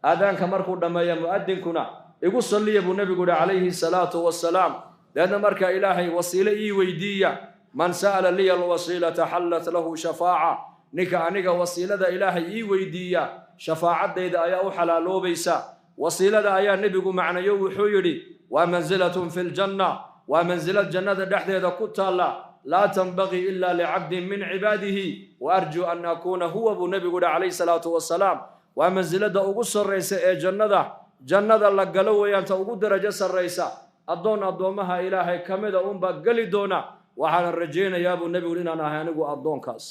آذان كمركو دما يا مؤذن كنا يقول صلي أبو النبي عليه الصلاة والسلام لأن مركا إلهي وسيلة ويدية من سأل لي الوسيلة حلت له شفاعة نكا وسيلة إلهي ويدية شفاعة إذا أيا حلالو بيسا وسيلة أيا نبي معنا يو حيري ومنزلة في الجنة ومنزلة الجنة دحدة إذا كنت الله لا تنبغي إلا لعبد من عباده وأرجو أن أكون هو أبو النبي عليه الصلاة والسلام ومنزلة أقصر رئيس جنة لقلوا يانت أقود درجة الرئيس أدومها إلهي كمدا أمبا قلي دونا وحال الرجينا يا أبو النبي لنا نهانقو أدون كاس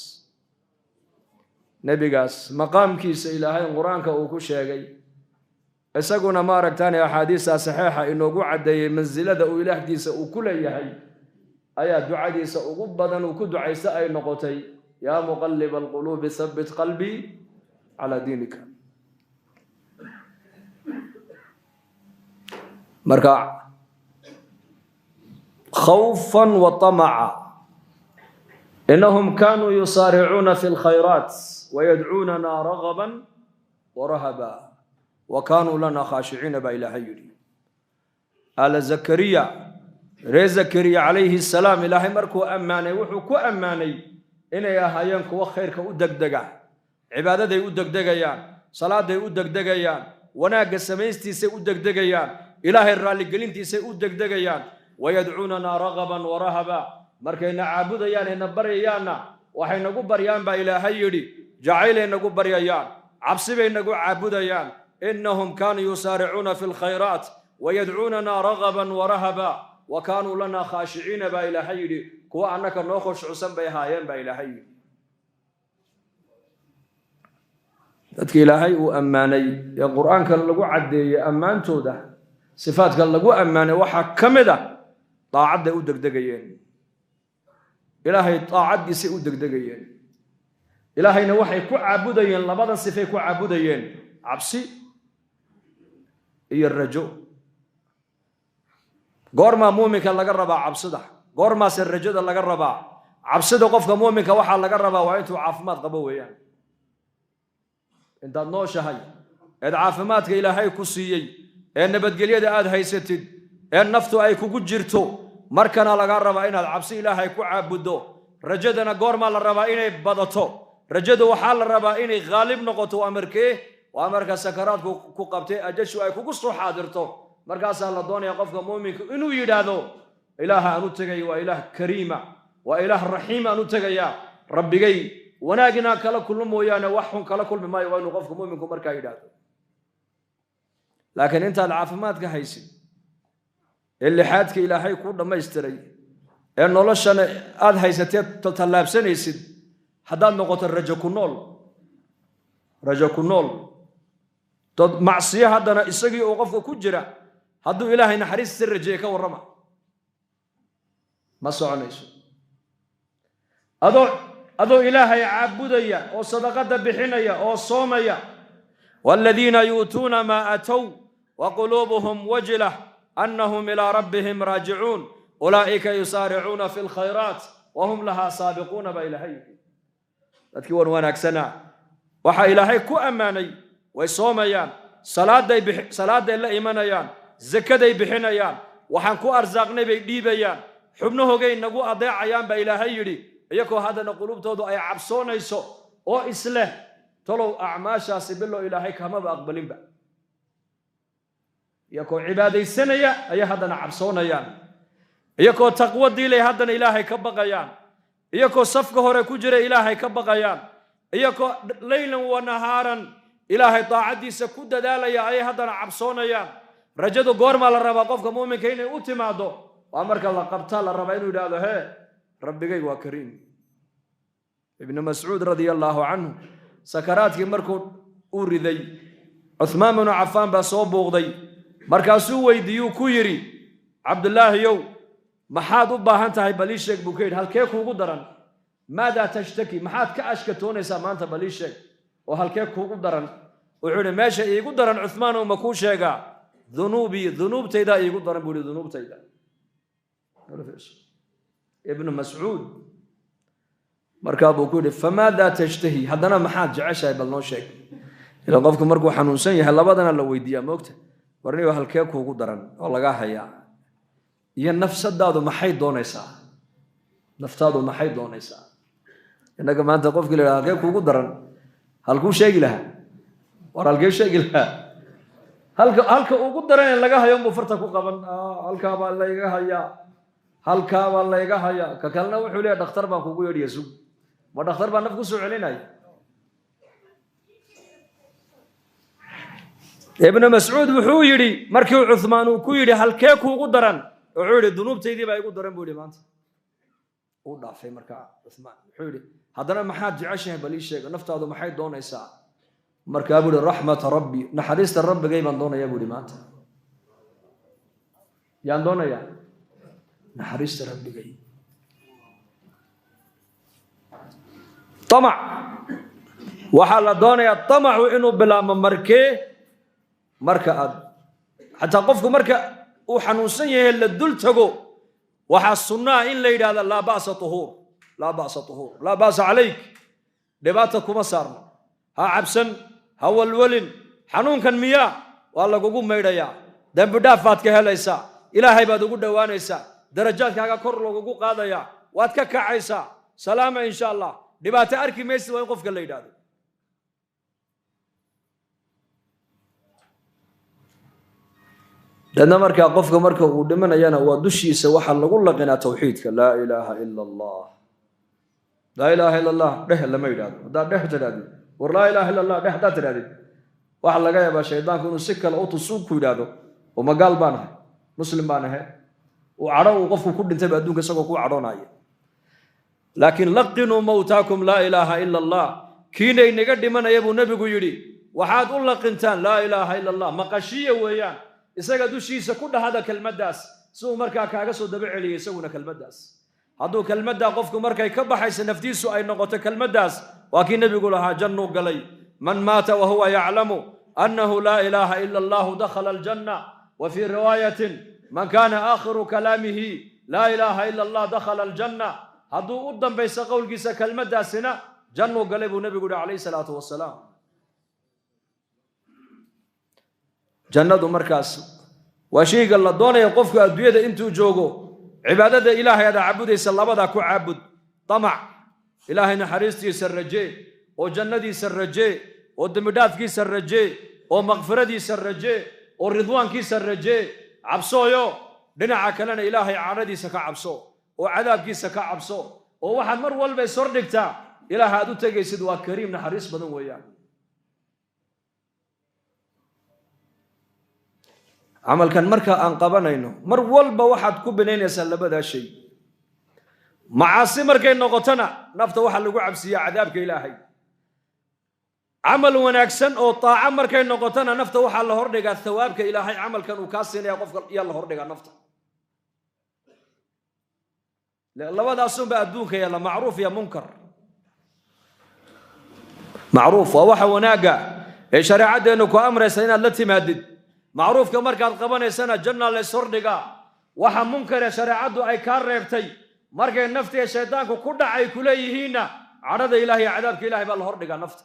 نبي قاس مقام كيس إلهي قرآنك أوكو شيغي إساقونا ما ركتاني أحاديثة صحيحة إنه قعد منزلة إله ديس وكل يهي أيا دعاء ديس أقبضا وكد عيسى أي نقطي يا مقلب القلوب ثبت قلبي على دينك مركع خوفا وطمعا إنهم كانوا يصارعون في الخيرات ويدعوننا رغبا ورهبا وكانوا لنا خاشعين بإلهي آل زكريا ري زكريا عليه السلام إلهي مركو أماني وحكو أماني إنا يا هايانك وخيرك ودقدقا عبادتي ودقدقيان صلاتي ودقدقيان وناق السميستي سي ودقدقيان إلهي الرالي قلنتي سي ودقدقيان ويدعوننا رغبا ورهبا مركينا عابديان إنا بريانا وحين نقول بريان بإلهي جعيل نقول بريان عبسي نقول عابديان إنهم كانوا يسارعون في الخيرات ويدعوننا رغبا ورهبا وكانوا لنا خاشعين بإلهي كو أنك نخش عسن بهايين بإلهي dadka ilaahay uu ammaanay ee quraanka lagu cadeeyay ammaantooda sifaadka lagu ammaanay waxa kamida taacada u degdegayeen ilaahay taacadiisa u degdegayeen ilaahayna waxay ku caabudayeen labadan sifay ku caabudayeen cabsi iyo rajo goorma muuminka laga rabaa cabsida goorma rajada laga rabaa cabsida qofka muuminka waxa laga rabaa waa intuu caafimaad qabo weeyaan inta nooshahay caafimaadka ilaahay ku siiyay nabadgelyada aad haysatid naftu ay kugu jirto markana laga rabaa inaad cabsi ilaahay ku caabudo rajadana goorma la rabaa inay badato rajadu waxa la rabaa inay gaalib noqoto amarkee waa marka sakaraadku ku qabtay ajashu ay kugu soo xaadirto markaas la doonaya qofka muuminka inuu yiraahdo ilaaha aanu tagay waa ilaah kariima waa ilaah raxiim aanu tagaya rabbigay wanaagina kala kulmooyana wax xun kala kulmi maayo waa inuu qofka muuminku markaa yiraahdo laakiin inta caafimaadka haysid ilaahaadka ilaahay ku dhameystiray noloshana aad haysatay talaabsanaysid hadaad noqoto rajo ku nool dad macsiyo hadana isagii oo qofka ku jira hadduu ilaahay naxariis rajeey ka warrama ma soconayso adoo ilaahay caabudaya oo sadaqada bixinaya oo soomaya walladina yuutuna ma ataw wa qulubuhum wajlah annahum ila rabbihim raji'un ulaika yusari'una fil khayrat wa hum laha sabiquna ba ilahay dadkii wanaagsana waxa ilaahay ku amaanay way soomayaan salaaday la imanayaan zakaday bixinayaan waxaan ku arsaaqnay bay dhiibayaan xubnahoogay nagu adeecayaan ba ilaahay yiri iyagoo hadana qulubtoodu ay cabsoonayso oo isleh talow acmaashaasi bilo ilaahay kama aqbalinba iyagoo cibaadaysanaya ay hadana cabsoonayaan iyagoo taqwo diilay hadana ilaahay ka baqayaan iyagoo safka hore ku jira ilaahay ka baqayaan iyagoo laylan wa nahaaran ilaahay taacadiisa ku dadaalaya ay hadana cabsoonayaan rajadu goorma la rabaa qofka muuminka inay u timaado waa marka la qabta la rabaa inuu yiraahdo rabbigay waa kariim ibn mas'ud radiyallahu anhu sakaraadkii markuu u riday Uthman ibn Affan ba soo booqday markaasuu weydiiyay ku yiri Abdullah yow maxaad u baahan tahay bali sheeg buu keenay halkee kuugu daran maada tashtaki maxaad ka ashkatoonaysaa maanta bali sheeg oo halkee kuugu daran wuxuu meesha iigu daran Uthman oo ma ku sheega dhunubtayda iigu daran buu dhunubtayda ابن مسعود مركابو كودي فماذا تشتهي هذانا محاد جعشاي بل نو شيء ila qofku markuu xanuunsan yahay labadana la weydiiyaa moogta warniyo halkee kuugu daran oo laga hayaa iyo nafsadaadu maxay doonaysaa naftaadu maxay doonaysaa inaga maanta qofkii la halkee kuugu daran halkuu sheegi lahaa war halkee sheegi lahaa halka ugu daran in laga hayo farta ku qaban halkaa baa layga hayaa ka kalena wuxuu leeyahay dhakhtar baan kugu yeedhiya sug ma dhakhtar baa naf ku soo celinaya ibnu mascuud wuxuu yidhi markii cuthmaan uu ku yidhi halkee kuugu daran wuxuu yidhi dunuubtaydii baa igu daran buu yidhi maanta uu dhaafay markaa cuthmaan wuxuu yidhi haddana maxaad jeceshahay bal ii sheeg naftaadu maxay doonaysaa markaa buu yidhi raxmata rabbi naxariista rabbigay baan doonayaa buu yidhi maanta yaan doonayaa naxariista rabbigay طمع waxaa la doonayaa طمعu inuu bilaabmo marka aad xataa qofku marka uu xanuunsan yahay la dul tago waxaa sunnaa in la yidhaahdo laa ba'sa tuhuur laa ba'sa calayk dhibaata kuma saarno ha cabsan ha walwalin xanuunkan miyaa waa lagugu maydhayaa dembi dhaaf baad ka helaysaa ilaahay baad ugu dhowaanaysaa darajaadkaaga kor lagugu qaadayaa waad ka kacaysaa salaama insha allah dhibaato arki maysid waa in qofka la yidhaahdo dadna markaa qofka marka uu dhimanayana waa dushiisa waxaa lagu laqinaa tawxiidka laa ilaaha ila allah laa ilaaha ila allah dheh lama yidhaahdo haddaad dheh tidhahdid war laa ilaaha ila allah dheh haddaad tidhahdid waxaa laga yaabaa shaydaanku inuu si kale u tusuug ku yidhaahdo oo magaal baan ahay muslim baan ahay uu cadho uu qofku ku dhintayba adduunka isagoo ku cadhoonaya laakiin laqinuu mawtaakum laa ilaaha ila allah kiinay naga dhimanaya buu nebigu yidhi waxaad u laqintaan laa ilaaha ila allah maqashiya weeyaan isaga dushiisa ku dhahada kelmaddaas si uu markaa kaaga soo daba celiyay isaguna kelmaddaas hadduu kelmaddaa qofku markay ka baxaysa naftiisu ay noqoto kelmaddaas waa kii nebigu lahaa jannuu galay man maata wa huwa yaclamu annahu laa ilaaha ila allahu dakhala aljanna wa fii riwaayatin man kaana aakhiru kalaamihi laa ilaaha ila allah dakhala aljanna hadduu u dambaysa qowlkiisa kelmaddaasina jannuu galay buu nebigu yihi calayhi salaatu wasalaam jannadu markaas waa shayga la doonaya qofku adduunyada intuu joogo cibaadada ilaahay aad caabudaysa labadaa ku caabud طمع ilaahay naxariistiisa rajee oo jannadiisa rajee oo dembidhaafkiisa rajee oo maqfiradiisa rajee oo ridwaankiisa rajee cabsooyo dhinaca kalena ilaahay caadadiisa ka cabso oo cadaabkiisa ka cabso oo waxaad mar walba isor dhigtaa ilaaha aad u tegaysid waa kariim naxariis badan weeyaan camalkan marka aan qabanayno mar walba waxaad ku binaynaysaa labadaa shay macaasi markay noqotona nafta waxa lagu cabsiyaa cadaabka ilaahay camal wanaagsan oo taaca markay noqotona nafta waxaa la hordhigaa thawaabka ilaahay camalkan uu kaa siinaya qofka yaa la hordhigaa nafta labadaasunba adduunka yaalla macruuf iyo munkar macruuf waa waxa wanaagga ee shareecadeennu ku amraysa inaad la timaadid macruufka markaad qabanaysana janna la ishordhigaa waxa munkare shareecaddu ay kaa reebtay markay naftiga shaydaanku ku dhacay ku leeyihiinna cadhada ilaah iyo cadaabka ilaahay baa la hordhigaa nafta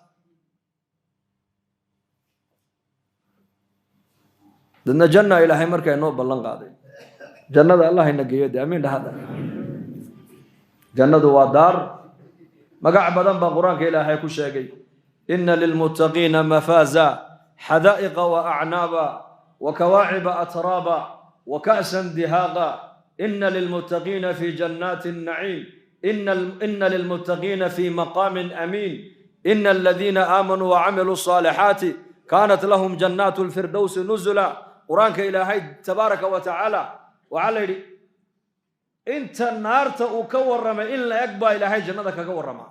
dadna janna ilaahay markay noo ballan qaaday jannada allah ina geeyo dee amiin dhahada jannadu waa daar magac badan baa qur-aanka ilaahay ku sheegay inna lilmuttaqiina mafaaza xadaa'iqa wa acnaaba وكواعب أترابا وكأسا دهاقا إن للمتقين في جنات النعيم إن للمتقين في مقام أمين إن الذين آمنوا وعملوا الصالحات كانت لهم جنات الفردوس نزلا قرآنك إلهي تبارك وتعالى وعلى انت النار تأكورما إلا يقبى إلهي جنتك كورما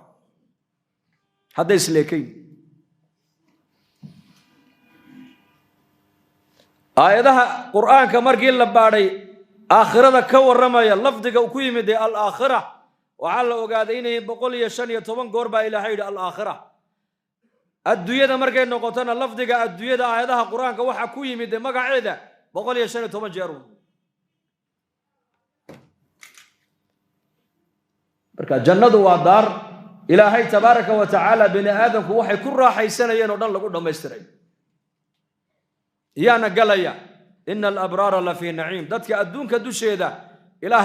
هذا يسليكين aayadaha qur'aanka markii la baadhay aakhirada ka warramaya lafdiga ku yimid ee al-aakhira waxaa la ogaaday inay 115 goor baa ilaahay yidhi al-aakhira adduunyada markay noqotona lafdiga adduunyada aayadaha qur'aanka waxa ku yimid magaceeda 115 jeer marka jannadu waa daar إلهي تبارك وتعالى بني آدم وحي كل راحي سنة ينودن لقول لهم يستري يانا قال إن الأبرار لفي نعيم دتك أدونك دوشي ذا إلهي